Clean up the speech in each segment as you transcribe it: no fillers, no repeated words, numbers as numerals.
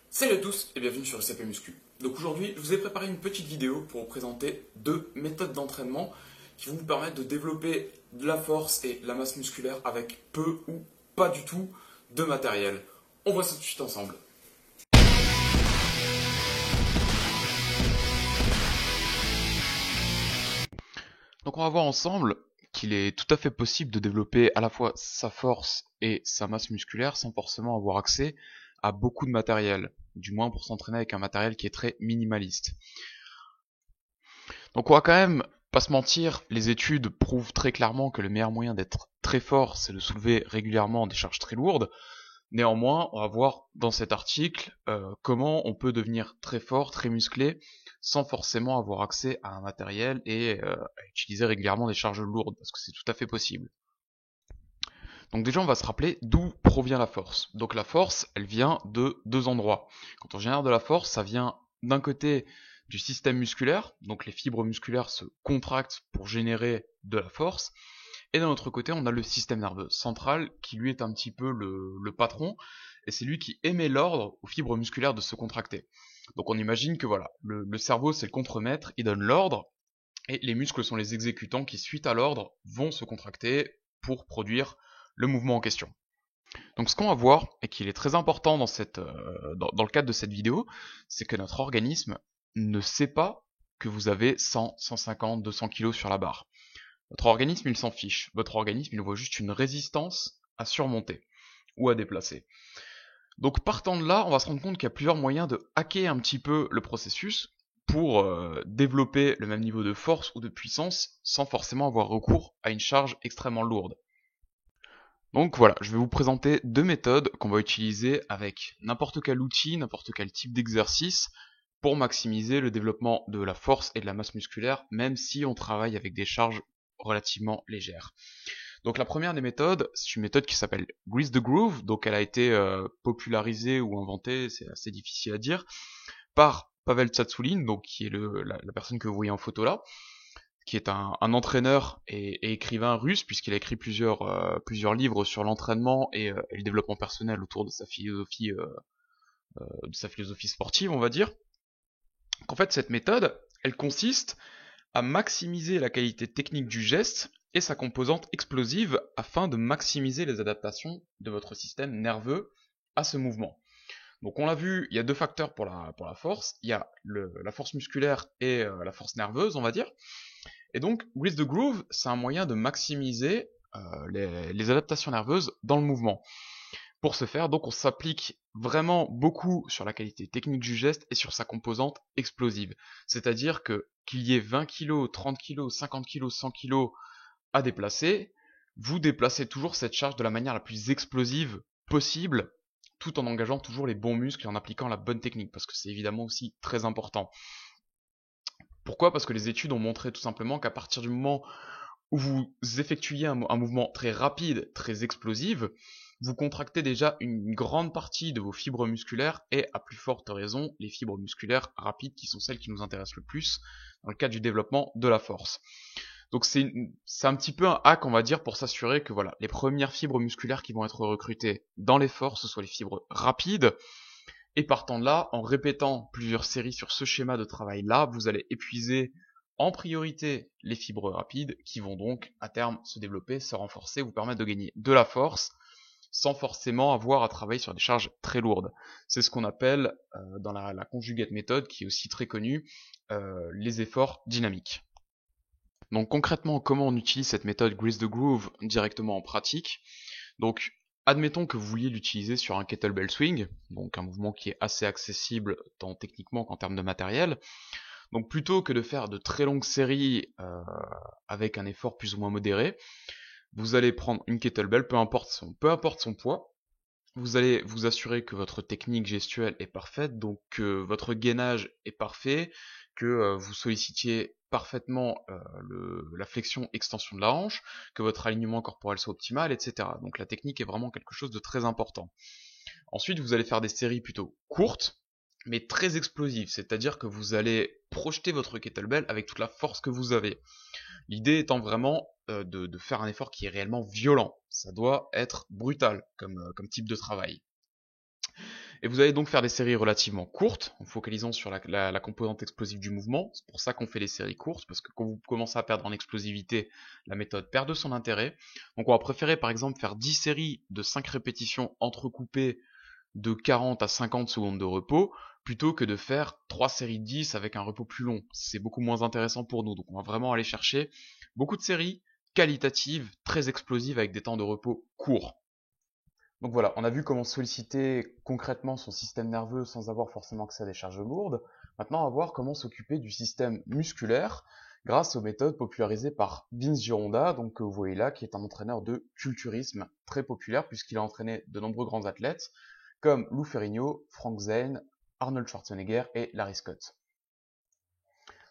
Salut à tous et bienvenue sur le CP Muscu. Donc aujourd'hui, je vous ai préparé une petite vidéo pour vous présenter deux méthodes d'entraînement qui vont vous permettre de développer de la force et de la masse musculaire avec peu ou pas du tout de matériel. On voit ça tout de suite ensemble. Donc on va voir ensemble qu'il est tout à fait possible de développer à la fois sa force et sa masse musculaire sans forcément avoir accès à beaucoup de matériel, du moins pour s'entraîner avec un matériel qui est très minimaliste. Donc on va quand même pas se mentir, les études prouvent très clairement que le meilleur moyen d'être très fort, c'est de soulever régulièrement des charges très lourdes. Néanmoins, on va voir dans cet article comment on peut devenir très fort, très musclé, sans forcément avoir accès à un matériel et à utiliser régulièrement des charges lourdes, parce que c'est tout à fait possible. Donc déjà, on va se rappeler d'où provient la force. Donc la force, elle vient de deux endroits. Quand on génère de la force, ça vient d'un côté du système musculaire, donc les fibres musculaires se contractent pour générer de la force, et d'un autre côté, on a le système nerveux central qui lui est un petit peu le patron, et c'est lui qui émet l'ordre aux fibres musculaires de se contracter. Donc on imagine que voilà, le cerveau c'est le contremaître, il donne l'ordre, et les muscles sont les exécutants qui, suite à l'ordre, vont se contracter pour produire le mouvement en question. Donc ce qu'on va voir, et qu'il est très important dans le cadre de cette vidéo, c'est que notre organisme ne sait pas que vous avez 100, 150, 200 kilos sur la barre. Votre organisme, il s'en fiche. Votre organisme, il voit juste une résistance à surmonter ou à déplacer. Donc partant de là, on va se rendre compte qu'il y a plusieurs moyens de hacker un petit peu le processus pour développer le même niveau de force ou de puissance sans forcément avoir recours à une charge extrêmement lourde. Donc voilà, je vais vous présenter deux méthodes qu'on va utiliser avec n'importe quel outil, n'importe quel type d'exercice pour maximiser le développement de la force et de la masse musculaire, même si on travaille avec des charges relativement légères. Donc la première des méthodes, c'est une méthode qui s'appelle Grease the Groove, donc elle a été popularisée ou inventée, c'est assez difficile à dire, par Pavel Tsatsouline, donc qui est la personne que vous voyez en photo là, qui est un entraîneur et écrivain russe, puisqu'il a écrit plusieurs livres sur l'entraînement et le développement personnel autour de sa philosophie sportive, on va dire. Qu'en fait, cette méthode, elle consiste à maximiser la qualité technique du geste et sa composante explosive afin de maximiser les adaptations de votre système nerveux à ce mouvement. Donc on l'a vu, il y a deux facteurs pour la force, il y a la force musculaire et la force nerveuse, on va dire. Et donc Grease the Groove, c'est un moyen de maximiser les adaptations nerveuses dans le mouvement. Pour ce faire, donc on s'applique vraiment beaucoup sur la qualité technique du geste et sur sa composante explosive. C'est-à-dire que qu'il y ait 20 kg, 30 kg, 50 kg, 100 kg à déplacer, vous déplacez toujours cette charge de la manière la plus explosive possible, tout en engageant toujours les bons muscles et en appliquant la bonne technique, parce que c'est évidemment aussi très important. Pourquoi? Parce que les études ont montré tout simplement qu'à partir du moment où vous effectuez un mouvement très rapide, très explosif, vous contractez déjà une grande partie de vos fibres musculaires et à plus forte raison les fibres musculaires rapides qui sont celles qui nous intéressent le plus dans le cadre du développement de la force. Donc c'est un petit peu un hack, on va dire, pour s'assurer que voilà, les premières fibres musculaires qui vont être recrutées dans l'effort, ce soient les fibres rapides. Et partant de là, en répétant plusieurs séries sur ce schéma de travail-là, vous allez épuiser en priorité les fibres rapides qui vont donc à terme se développer, se renforcer, vous permettre de gagner de la force sans forcément avoir à travailler sur des charges très lourdes. C'est ce qu'on appelle dans la conjugate méthode, qui est aussi très connue, les efforts dynamiques. Donc concrètement, comment on utilise cette méthode Grease the Groove directement en pratique? Donc admettons que vous vouliez l'utiliser sur un kettlebell swing, donc un mouvement qui est assez accessible tant techniquement qu'en termes de matériel. Donc plutôt que de faire de très longues séries avec un effort plus ou moins modéré, vous allez prendre une kettlebell, peu importe son poids. Vous allez vous assurer que votre technique gestuelle est parfaite, donc que votre gainage est parfait, que vous sollicitiez parfaitement la flexion-extension de la hanche, que votre alignement corporel soit optimal, etc. Donc la technique est vraiment quelque chose de très important. Ensuite, vous allez faire des séries plutôt courtes, mais très explosives, c'est-à-dire que vous allez projeter votre kettlebell avec toute la force que vous avez. L'idée étant vraiment de faire un effort qui est réellement violent. Ça doit être brutal comme type de travail. Et vous allez donc faire des séries relativement courtes, en focalisant sur la composante explosive du mouvement. C'est pour ça qu'on fait des séries courtes, parce que quand vous commencez à perdre en explosivité, la méthode perd de son intérêt. Donc on va préférer par exemple faire 10 séries de 5 répétitions entrecoupées de 40 à 50 secondes de repos, plutôt que de faire 3 séries de 10 avec un repos plus long. C'est beaucoup moins intéressant pour nous. Donc on va vraiment aller chercher beaucoup de séries qualitatives, très explosives avec des temps de repos courts. Donc voilà, on a vu comment solliciter concrètement son système nerveux sans avoir forcément accès à des charges lourdes. Maintenant, on va voir comment s'occuper du système musculaire grâce aux méthodes popularisées par Vince Gironda, donc que vous voyez là, qui est un entraîneur de culturisme très populaire puisqu'il a entraîné de nombreux grands athlètes comme Lou Ferrigno, Frank Zane, Arnold Schwarzenegger et Larry Scott.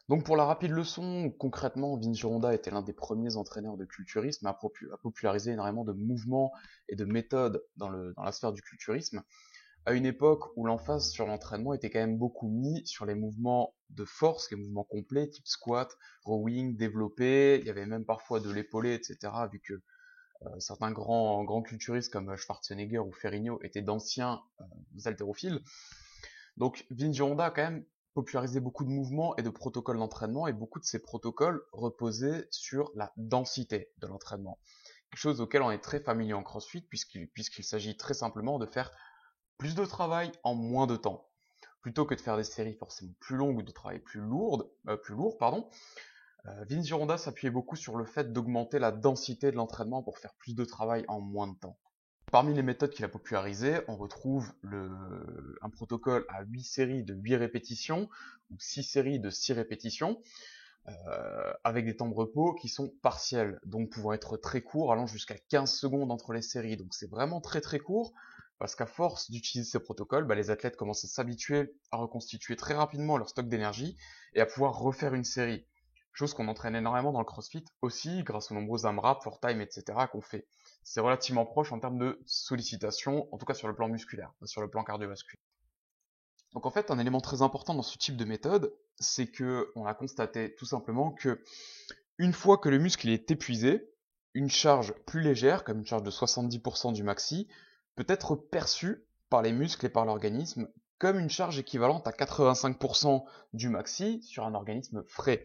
Donc pour la rapide leçon, concrètement, Vince Gironda était l'un des premiers entraîneurs de culturisme à populariser énormément de mouvements et de méthodes dans la sphère du culturisme, à une époque où l'emphase sur l'entraînement était quand même beaucoup mis sur les mouvements de force, les mouvements complets, type squat, rowing, développé, il y avait même parfois de l'épaulé, etc., vu que certains grands culturistes comme Schwarzenegger ou Ferrigno étaient d'anciens haltérophiles. Donc Vince Gironda a quand même popularisé beaucoup de mouvements et de protocoles d'entraînement, et beaucoup de ces protocoles reposaient sur la densité de l'entraînement. Quelque chose auquel on est très familier en CrossFit puisqu'il s'agit très simplement de faire plus de travail en moins de temps. Plutôt que de faire des séries forcément plus longues ou de travail plus lourd, Vince Gironda s'appuyait beaucoup sur le fait d'augmenter la densité de l'entraînement pour faire plus de travail en moins de temps. Parmi les méthodes qu'il a popularisées, on retrouve un protocole à 8 séries de 8 répétitions ou 6 séries de 6 répétitions avec des temps de repos qui sont partiels, donc pouvant être très courts, allant jusqu'à 15 secondes entre les séries. Donc c'est vraiment très très court parce qu'à force d'utiliser ces protocoles, les athlètes commencent à s'habituer à reconstituer très rapidement leur stock d'énergie et à pouvoir refaire une série. Chose qu'on entraîne énormément dans le CrossFit aussi grâce aux nombreux AMRAP, 4Time, etc. qu'on fait. C'est relativement proche en termes de sollicitation, en tout cas sur le plan musculaire, pas sur le plan cardiovasculaire. Donc en fait, un élément très important dans ce type de méthode, c'est que on a constaté tout simplement que une fois que le muscle est épuisé, une charge plus légère, comme une charge de 70% du maxi, peut être perçue par les muscles et par l'organisme comme une charge équivalente à 85% du maxi sur un organisme frais.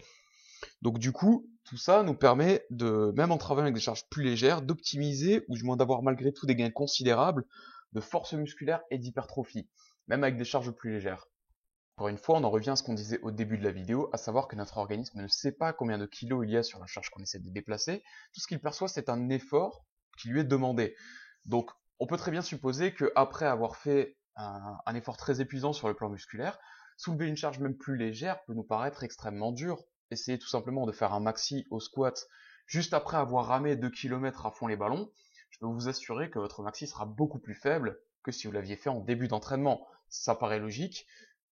Donc du coup, tout ça nous permet de, même en travaillant avec des charges plus légères, d'optimiser, ou du moins d'avoir malgré tout des gains considérables de force musculaire et d'hypertrophie, même avec des charges plus légères. Encore une fois, on en revient à ce qu'on disait au début de la vidéo, à savoir que notre organisme ne sait pas combien de kilos il y a sur la charge qu'on essaie de déplacer. Tout ce qu'il perçoit, c'est un effort qui lui est demandé. Donc, on peut très bien supposer qu'après avoir fait un effort très épuisant sur le plan musculaire, soulever une charge même plus légère peut nous paraître extrêmement dur. Essayez tout simplement de faire un maxi au squat juste après avoir ramé 2 km à fond les ballons. Je peux vous assurer que votre maxi sera beaucoup plus faible que si vous l'aviez fait en début d'entraînement. Ça paraît logique,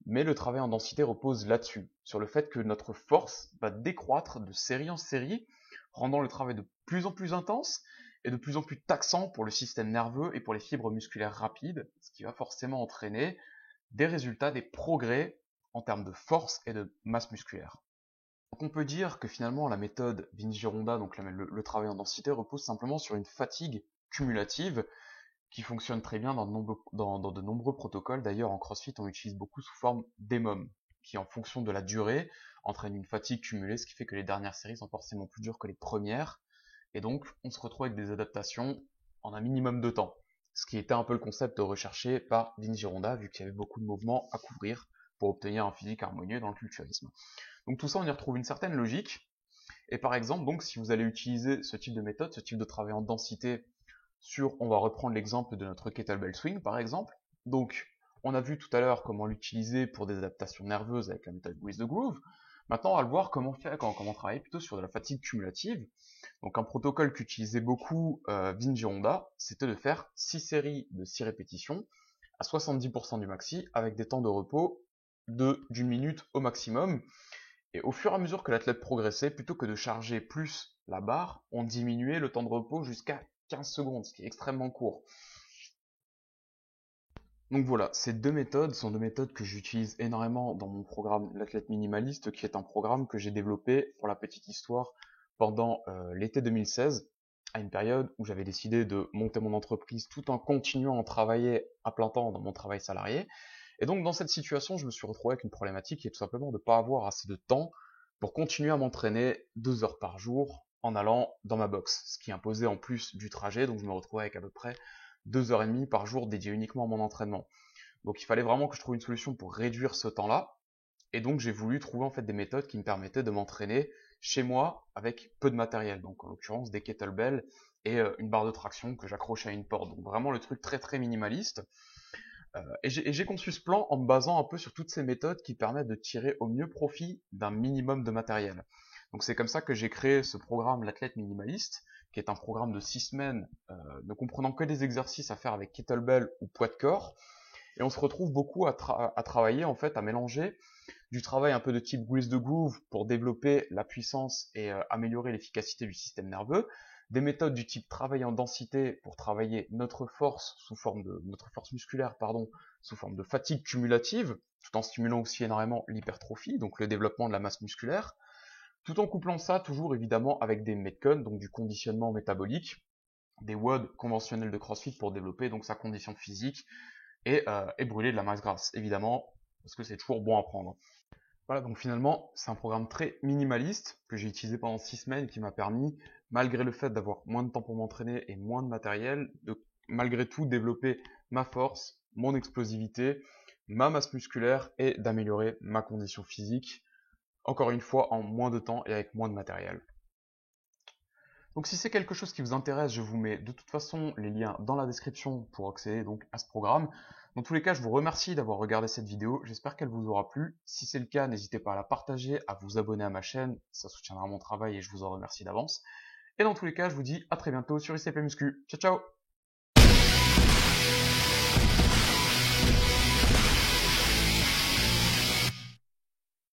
mais le travail en densité repose là-dessus, sur le fait que notre force va décroître de série en série, rendant le travail de plus en plus intense et de plus en plus taxant pour le système nerveux et pour les fibres musculaires rapides, ce qui va forcément entraîner des résultats, des progrès en termes de force et de masse musculaire. Donc on peut dire que finalement la méthode Vince Gironda, donc le travail en densité, repose simplement sur une fatigue cumulative qui fonctionne très bien dans de nombreux protocoles. D'ailleurs, en CrossFit, on utilise beaucoup sous forme d'EMOM, qui en fonction de la durée entraîne une fatigue cumulée, ce qui fait que les dernières séries sont forcément plus dures que les premières, et donc on se retrouve avec des adaptations en un minimum de temps, ce qui était un peu le concept recherché par Vince Gironda, vu qu'il y avait beaucoup de mouvements à couvrir pour obtenir un physique harmonieux dans le culturisme. Donc tout ça, on y retrouve une certaine logique, et par exemple, donc si vous allez utiliser ce type de méthode, ce type de travail en densité on va reprendre l'exemple de notre kettlebell swing par exemple. Donc, on a vu tout à l'heure comment l'utiliser pour des adaptations nerveuses avec la méthode With the Groove. Maintenant, on va le voir comment travailler plutôt sur de la fatigue cumulative. Donc, un protocole qu'utilisait beaucoup Vince Gironda, c'était de faire 6 séries de 6 répétitions à 70% du maxi avec des temps de repos d'une minute au maximum. Et au fur et à mesure que l'athlète progressait, plutôt que de charger plus la barre, on diminuait le temps de repos jusqu'à 15 secondes, ce qui est extrêmement court. Donc voilà, ces deux méthodes sont deux méthodes que j'utilise énormément dans mon programme L'Athlète Minimaliste, qui est un programme que j'ai développé, pour la petite histoire, pendant l'été 2016, à une période où j'avais décidé de monter mon entreprise tout en continuant à travailler à plein temps dans mon travail salarié. Et donc dans cette situation, je me suis retrouvé avec une problématique qui est tout simplement de ne pas avoir assez de temps pour continuer à m'entraîner 2 heures par jour en allant dans ma box, ce qui imposait en plus du trajet, donc je me retrouvais avec à peu près 2h30 par jour dédiées uniquement à mon entraînement. Donc il fallait vraiment que je trouve une solution pour réduire ce temps-là, et donc j'ai voulu trouver en fait des méthodes qui me permettaient de m'entraîner chez moi avec peu de matériel, donc en l'occurrence des kettlebells et une barre de traction que j'accroche à une porte, donc vraiment le truc très très minimaliste. Et j'ai conçu ce plan en me basant un peu sur toutes ces méthodes qui permettent de tirer au mieux profit d'un minimum de matériel. Donc c'est comme ça que j'ai créé ce programme l'athlète minimaliste, qui est un programme de 6 semaines ne comprenant que des exercices à faire avec kettlebell ou poids de corps. Et on se retrouve beaucoup à travailler, en fait, à mélanger du travail un peu de type Grease the Groove pour développer la puissance et améliorer l'efficacité du système nerveux, des méthodes du type travail en densité pour travailler notre force musculaire, sous forme de fatigue cumulative, tout en stimulant aussi énormément l'hypertrophie, donc le développement de la masse musculaire, tout en couplant ça toujours évidemment avec des Metcon, donc du conditionnement métabolique, des WOD conventionnels de CrossFit pour développer donc sa condition physique et brûler de la masse grasse, évidemment, parce que c'est toujours bon à prendre. Voilà, donc finalement, c'est un programme très minimaliste que j'ai utilisé pendant 6 semaines qui m'a permis, malgré le fait d'avoir moins de temps pour m'entraîner et moins de matériel, de malgré tout développer ma force, mon explosivité, ma masse musculaire et d'améliorer ma condition physique, encore une fois en moins de temps et avec moins de matériel. Donc si c'est quelque chose qui vous intéresse, je vous mets de toute façon les liens dans la description pour accéder donc à ce programme. Dans tous les cas, je vous remercie d'avoir regardé cette vidéo, j'espère qu'elle vous aura plu. Si c'est le cas, n'hésitez pas à la partager, à vous abonner à ma chaîne, ça soutiendra mon travail et je vous en remercie d'avance. Et dans tous les cas, je vous dis à très bientôt sur ICP Muscu. Ciao ciao!